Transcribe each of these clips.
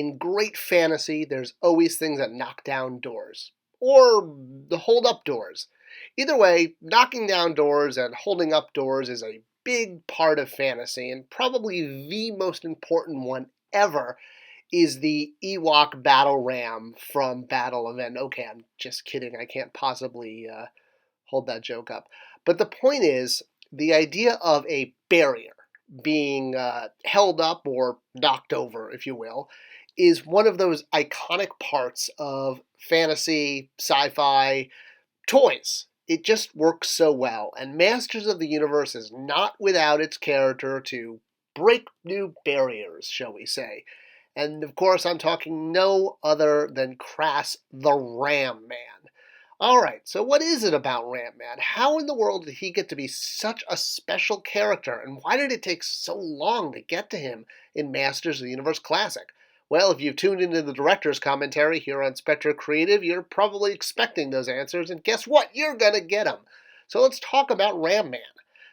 in great fantasy, there's always things that knock down doors, or the hold up doors. Either way, knocking down doors and holding up doors is a big part of fantasy, and probably the most important one ever is the Ewok battle ram from Battle Event. Okay, I'm just kidding. I can't possibly hold that joke up. But the point is, the idea of a barrier being held up or knocked over, if you will, is one of those iconic parts of fantasy, sci-fi, toys. It just works so well, and Masters of the Universe is not without its character to break new barriers, shall we say. And of course, I'm talking no other than Crass the Ram Man. Alright, so what is it about Ram Man? How in the world did he get to be such a special character, and why did it take so long to get to him in Masters of the Universe Classic? Well, if you've tuned into the director's commentary here on Spector Creative, you're probably expecting those answers, and guess what? You're going to get them. So let's talk about Ram Man.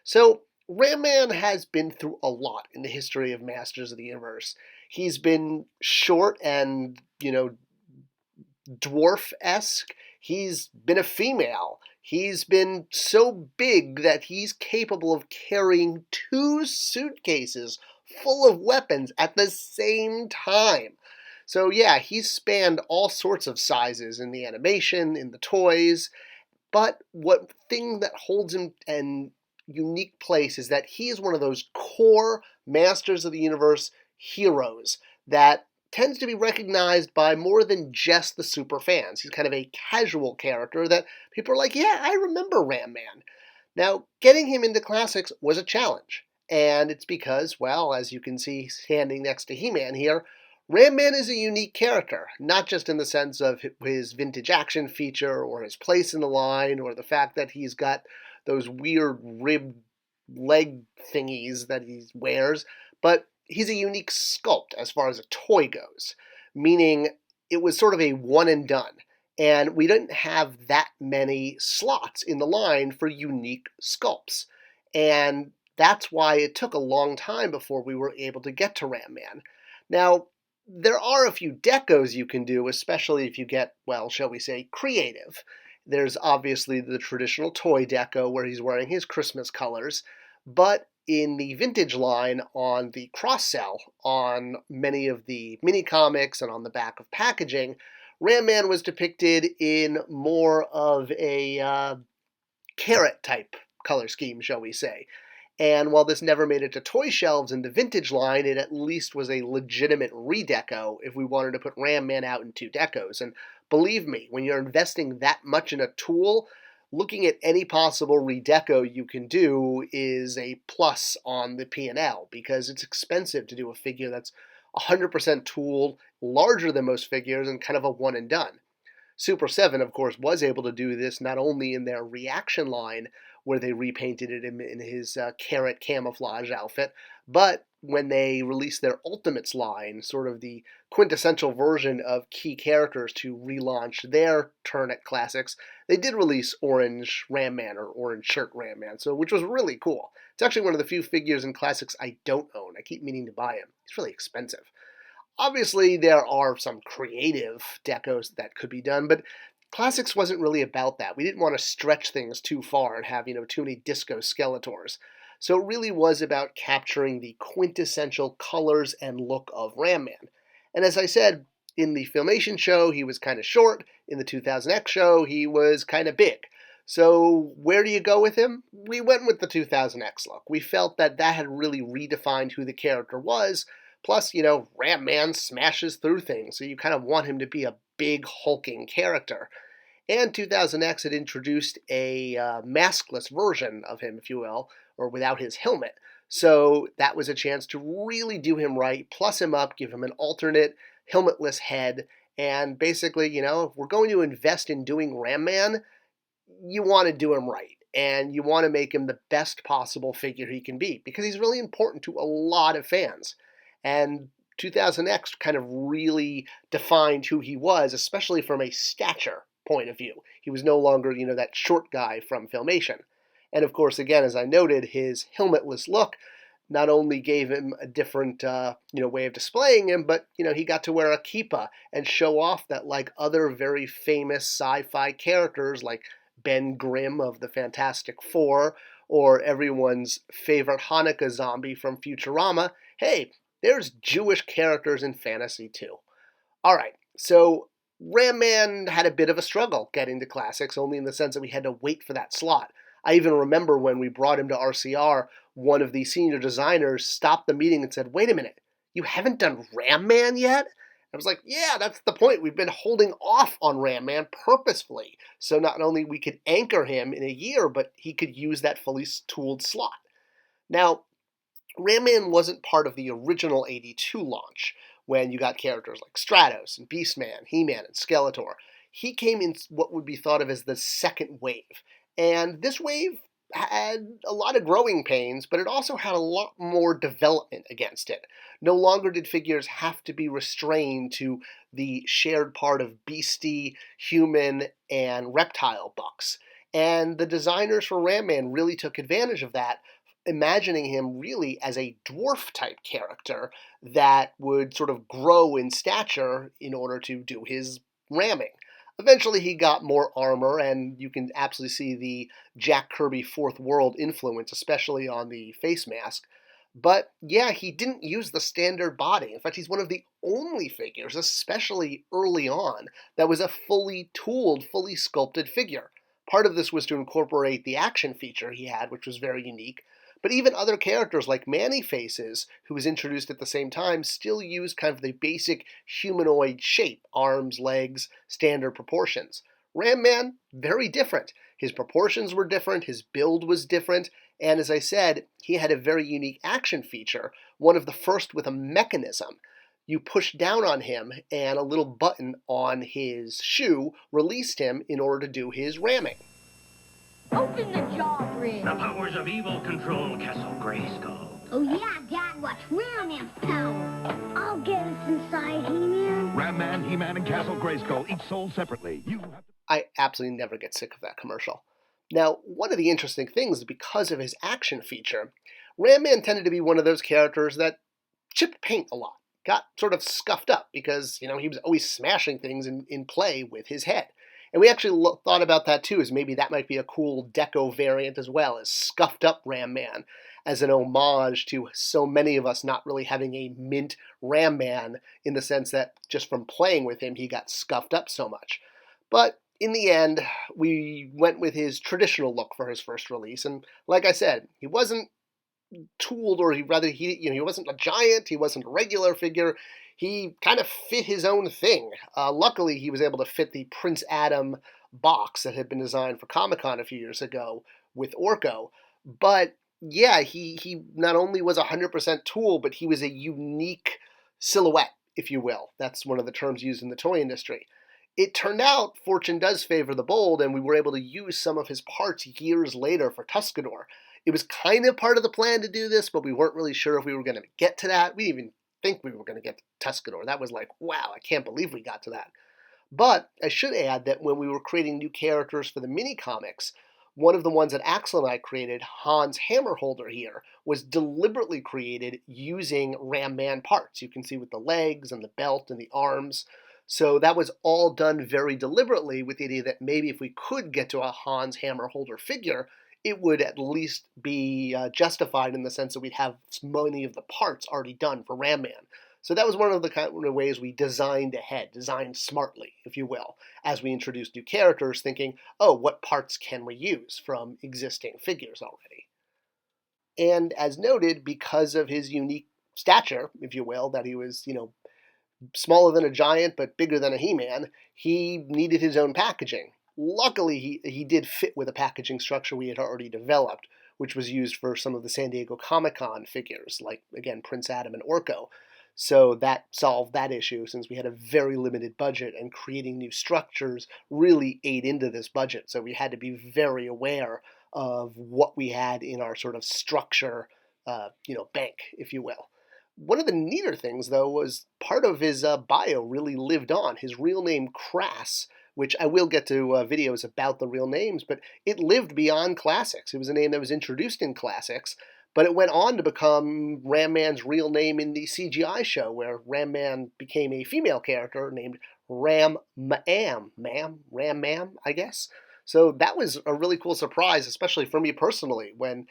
So, Ram Man has been through a lot in the history of Masters of the Universe. He's been short and, dwarf-esque. He's been a female. He's been so big that he's capable of carrying 2 suitcases full of weapons at the same time. So yeah, he's spanned all sorts of sizes in the animation, in the toys, but what thing that holds him in unique place is that he is one of those core Masters of the Universe heroes that tends to be recognized by more than just the super fans. He's kind of a casual character that people are like, yeah, I remember Ram Man. Now, getting him into classics was a challenge. And it's because, well, as you can see standing next to He-Man here, Ram Man is a unique character, not just in the sense of his vintage action feature or his place in the line or the fact that he's got those weird ribbed leg thingies that he wears, but he's a unique sculpt as far as a toy goes, meaning it was sort of a one and done. And we didn't have that many slots in the line for unique sculpts. And that's why it took a long time before we were able to get to Ram Man. Now, there are a few decos you can do, especially if you get, well, shall we say, creative. There's obviously the traditional toy deco where he's wearing his Christmas colors, but in the vintage line on the cross-sell on many of the mini-comics and on the back of packaging, Ram Man was depicted in more of a carrot-type color scheme, shall we say. And while this never made it to toy shelves in the vintage line, it at least was a legitimate redeco if we wanted to put Ram Man out in 2 decos. And believe me, when you're investing that much in a tool, looking at any possible redeco you can do is a plus on the P&L because it's expensive to do a figure that's 100% tool, larger than most figures, and kind of a one and done. Super 7, of course, was able to do this not only in their reaction line, where they repainted it in his carrot camouflage outfit, but when they released their Ultimates line, sort of the quintessential version of key characters to relaunch their turn at classics, they did release Orange Ram Man or Orange Shirt Ram Man, which was really cool. It's actually one of the few figures in classics I don't own. I keep meaning to buy him. It's really expensive. Obviously, there are some creative decos that could be done, but Classics wasn't really about that. We didn't want to stretch things too far and have, too many disco Skeletors. So it really was about capturing the quintessential colors and look of Ram Man. And as I said, in the Filmation show, he was kind of short. In the 2000X show, he was kind of big. So where do you go with him? We went with the 2000X look. We felt that that had really redefined who the character was. Plus, Ram Man smashes through things, so you kind of want him to be a big hulking character. And 2000X had introduced a maskless version of him, if you will, or without his helmet. So that was a chance to really do him right, plus him up, give him an alternate helmetless head, and basically, if we're going to invest in doing Ram Man, you want to do him right. And you want to make him the best possible figure he can be, because he's really important to a lot of fans. And 2000X kind of really defined who he was, especially from a stature point of view. He was no longer, that short guy from Filmation. And of course, again, as I noted, his helmetless look not only gave him a different way of displaying him, but he got to wear a kippah and show off that, like other very famous sci-fi characters like Ben Grimm of the Fantastic Four or everyone's favorite Hanukkah zombie from Futurama, hey, there's Jewish characters in fantasy too. All right, so Ram Man had a bit of a struggle getting to Classics, only in the sense that we had to wait for that slot. I even remember when we brought him to RCR, one of the senior designers stopped the meeting and said, "Wait a minute, you haven't done Ram Man yet?" I was like, "Yeah, that's the point. We've been holding off on Ram Man purposefully, so not only we could anchor him in a year, but he could use that fully tooled slot." Now, Ram Man wasn't part of the original 82 launch, when you got characters like Stratos and Beastman, He-Man, and Skeletor. He came in what would be thought of as the second wave. And this wave had a lot of growing pains, but it also had a lot more development against it. No longer did figures have to be restrained to the shared part of beastie, human, and reptile bucks. And the designers for Ram Man really took advantage of that, imagining him really as a dwarf type character that would sort of grow in stature in order to do his ramming. Eventually he got more armor, and you can absolutely see the Jack Kirby Fourth World influence, especially on the face mask. But yeah, he didn't use the standard body. In fact, he's one of the only figures, especially early on, that was a fully tooled, fully sculpted figure. Part of this was to incorporate the action feature he had, which was very unique. But even other characters like Man-E-Faces, who was introduced at the same time, still used kind of the basic humanoid shape, arms, legs, standard proportions. Ram Man, very different. His proportions were different, his build was different, and as I said, he had a very unique action feature, one of the first with a mechanism. You pushed down on him, and a little button on his shoe released him in order to do his ramming. Open the jaw bridge. The powers of evil control Castle Grayskull. Oh yeah, Dad, watch Ram Man's power. I'll get us inside, He-Man. Ram Man, He-Man, and Castle Grayskull, each sold separately. I absolutely never get sick of that commercial. Now, one of the interesting things is because of his action feature, Ram Man tended to be one of those characters that chipped paint a lot, got sort of scuffed up because, he was always smashing things in play with his head. And we actually thought about that too, as maybe that might be a cool deco variant as well, as scuffed up Ram Man, as an homage to so many of us not really having a mint Ram Man, in the sense that just from playing with him, he got scuffed up so much. But in the end, we went with his traditional look for his first release, and like I said, he wasn't tooled, or he wasn't a giant, he wasn't a regular figure. He kind of fit his own thing. Luckily, he was able to fit the Prince Adam box that had been designed for Comic-Con a few years ago with Orko. But yeah, he not only was 100% tool, but he was a unique silhouette, if you will. That's one of the terms used in the toy industry. It turned out fortune does favor the bold, and we were able to use some of his parts years later for Tuscador. It was kind of part of the plan to do this, but we weren't really sure if we were going to get to that. We didn't even think we were going to get to Tuscador. That was like, wow, I can't believe we got to that. But I should add that when we were creating new characters for the mini comics, one of the ones that Axel and I created, Hans Hammerholder here, was deliberately created using Ram Man parts. You can see with the legs and the belt and the arms. So that was all done very deliberately, with the idea that maybe if we could get to a Hans Hammerholder figure, it would at least be justified in the sense that we'd have many of the parts already done for Ram Man. So that was one of the kind of ways we designed ahead, designed smartly, if you will, as we introduced new characters, thinking, oh, what parts can we use from existing figures already? And as noted, because of his unique stature, if you will, that he was, smaller than a giant but bigger than a He-Man, he needed his own packaging. Luckily, he did fit with a packaging structure we had already developed, which was used for some of the San Diego Comic-Con figures, like, again, Prince Adam and Orko. So that solved that issue, since we had a very limited budget, and creating new structures really ate into this budget. So we had to be very aware of what we had in our sort of structure, bank, if you will. One of the neater things, though, was part of his bio really lived on. His real name, Crass, which I will get to videos about the real names, but it lived beyond Classics. It was a name that was introduced in Classics, But it went on to become Ram Man's real name in the CGI show, where Ram Man became a female character named Ram Mam, I guess. So that was a really cool surprise, especially for me personally, when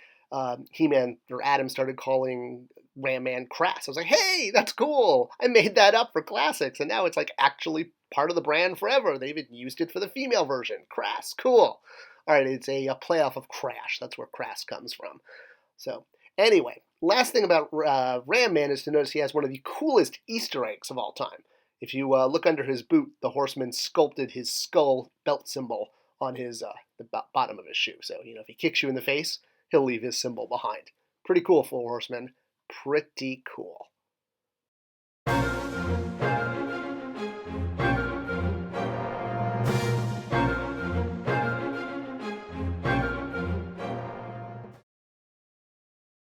He-Man or Adam started calling Ram Man Crass. I was like, hey, that's cool. I made that up for classics, and now it's like actually part of the brand forever. They even used it for the female version. Crass, cool. All right, it's a playoff of Crash. That's where Crass comes from. So anyway, last thing about Ram Man is to notice he has one of the coolest Easter eggs of all time. If you look under his boot, the horseman sculpted his skull belt symbol on his the bottom of his shoe. So, if he kicks you in the face, he'll leave his symbol behind. Pretty cool, Four Horsemen. Pretty cool.